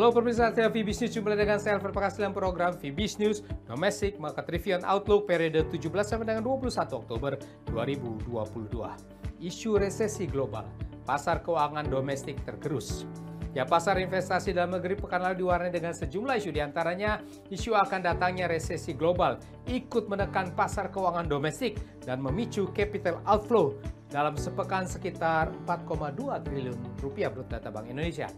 Halo pemirsa VBS News, jumpa dengan saya Alfred Pakasi dalam program VBS News Domestic Market Review and Outlook periode 17 sampai dengan 21 Oktober 2022. Isu resesi global, pasar keuangan domestik tergerus. Ya, pasar investasi dalam negeri pekan lalu diwarnai dengan sejumlah isu, diantaranya isu akan datangnya resesi global ikut menekan pasar keuangan domestik dan memicu capital outflow dalam sepekan sekitar 4,2 triliun rupiah menurut data Bank Indonesia.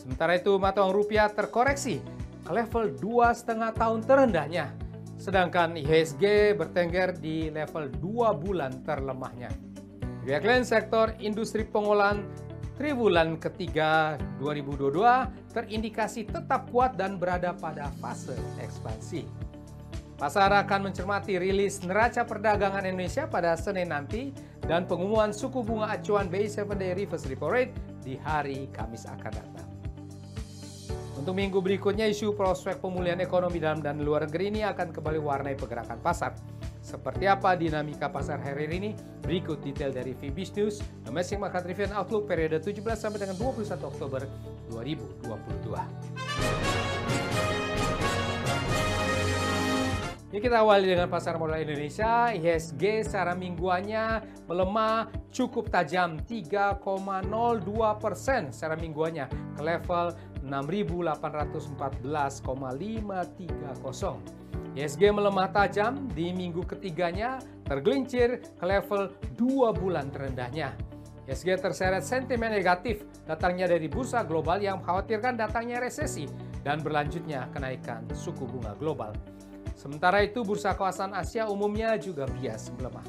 Sementara itu, mata uang rupiah terkoreksi ke level 2,5 tahun terendahnya, sedangkan IHSG bertengger di level 2 bulan terlemahnya. Di pihak lain, sektor industri pengolahan triwulan ketiga 2022 terindikasi tetap kuat dan berada pada fase ekspansi. Pasar akan mencermati rilis neraca perdagangan Indonesia pada Senin nanti dan pengumuman suku bunga acuan BI 7-day reverse repo rate di hari Kamis akan datang. Untuk minggu berikutnya, isu prospek pemulihan ekonomi dalam dan luar negeri ini akan kembali warnai pergerakan pasar. Seperti apa dinamika pasar hari ini? Berikut detail dari VBS News Domestic Market Review and Outlook periode 17 sampai dengan 21 Oktober 2022. Ini kita awali dengan pasar modal Indonesia. IHSG secara mingguannya melemah cukup tajam 3,02% secara mingguannya ke level 6.814,530. IHSG melemah tajam di minggu ketiganya, tergelincir ke level 2 bulan terendahnya. IHSG terseret sentimen negatif datangnya dari bursa global yang mengkhawatirkan datangnya resesi dan berlanjutnya kenaikan suku bunga global. Sementara itu, bursa kawasan Asia umumnya juga bias melemah.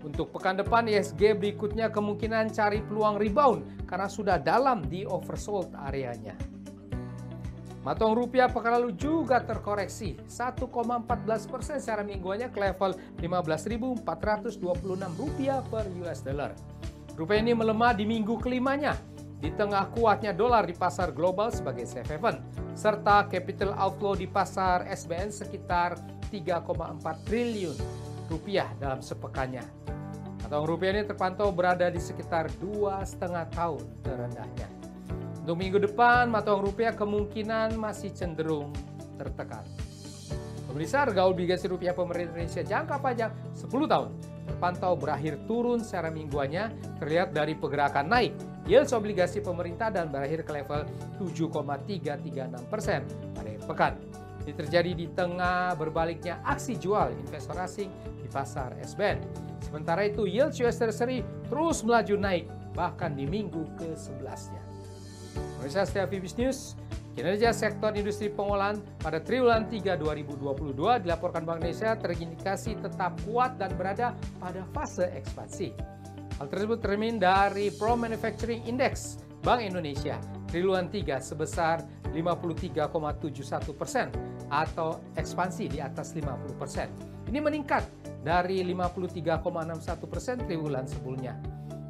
Untuk pekan depan, IHSG berikutnya kemungkinan cari peluang rebound karena sudah dalam di oversold areanya. Mata uang rupiah pekan lalu juga terkoreksi 1,14% secara mingguannya ke level 15.426 rupiah per US dollar. Rupiah ini melemah di minggu kelimanya di tengah kuatnya dolar di pasar global sebagai safe haven, serta capital outflow di pasar SBN sekitar 3,4 triliun rupiah dalam sepekannya. Mata uang rupiah ini terpantau berada di sekitar 2,5 tahun terendahnya. Untuk minggu depan, mata uang rupiah kemungkinan masih cenderung tertekan. Pemirsa, harga obligasi rupiah pemerintah Indonesia jangka panjang 10 tahun terpantau berakhir turun secara mingguannya, terlihat dari pergerakan naik yield obligasi pemerintah dan berakhir ke level 7,336% pada akhir pekan. Ini terjadi di tengah berbaliknya aksi jual investor asing di pasar SBN. Sementara itu, yield US Treasury terus melaju naik bahkan di minggu ke-11-nya. Pemirsa setia VBS News, kinerja sektor industri pengolahan pada triwulan 3 2022 dilaporkan Bank Indonesia terindikasi tetap kuat dan berada pada fase ekspansi. Hal tersebut tercermin dari Pro Manufacturing Index Bank Indonesia triwulan 3 sebesar 53,71% atau ekspansi di atas 50%. Ini meningkat dari 53,61% triwulan sebelumnya.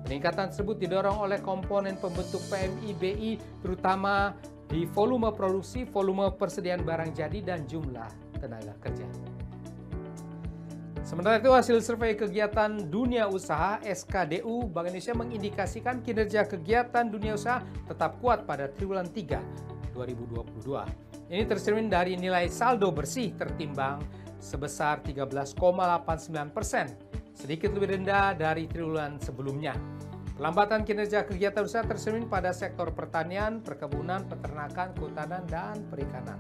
Peningkatan tersebut didorong oleh komponen pembentuk PMI BI terutama di volume produksi, volume persediaan barang jadi, dan jumlah tenaga kerja. Sementara itu, hasil survei kegiatan dunia usaha SKDU Bank Indonesia mengindikasikan kinerja kegiatan dunia usaha tetap kuat pada triwulan 3 2022. Ini tercermin dari nilai saldo bersih tertimbang sebesar 13,89%, sedikit lebih rendah dari triwulan sebelumnya. Pelambatan kinerja kegiatan usaha tercermin pada sektor pertanian, perkebunan, peternakan, kehutanan, dan perikanan.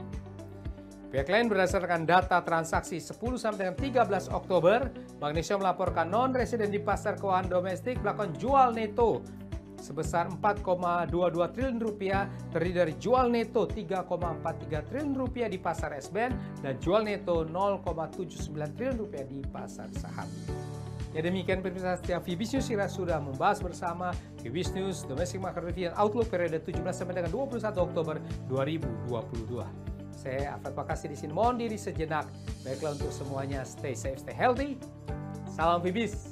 Pihak lain, berdasarkan data transaksi 10 sampai dengan 13 Oktober, Bank Indonesia melaporkan non-residen di pasar keuangan domestik melakukan jual neto sebesar 4,22 triliun rupiah, terdiri dari jual neto 3,43 triliun rupiah di pasar SBN dan jual neto 0,79 triliun rupiah di pasar saham. Ya, demikian pemirsa setia VBS News, kita sudah membahas bersama VBS News Domestic Market Review and Outlook periode 17 sampai dengan 21 Oktober 2022. Saya Alfred Pakasi di sini mohon diri sejenak. Baiklah, untuk semuanya stay safe, stay healthy. Salam VBS.